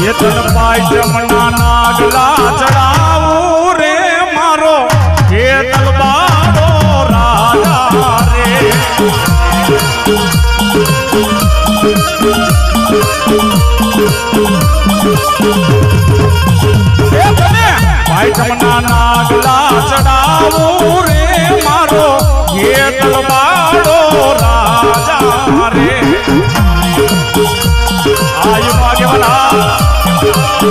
ये तन पाई जमना नागला चढ़ाऊ रे मारो ये तलवारो राजा रे ये तने पाई जमना नागला चढ़ाऊ रे मारो ये तलवारो राजा रे आयु आगे बढ़ा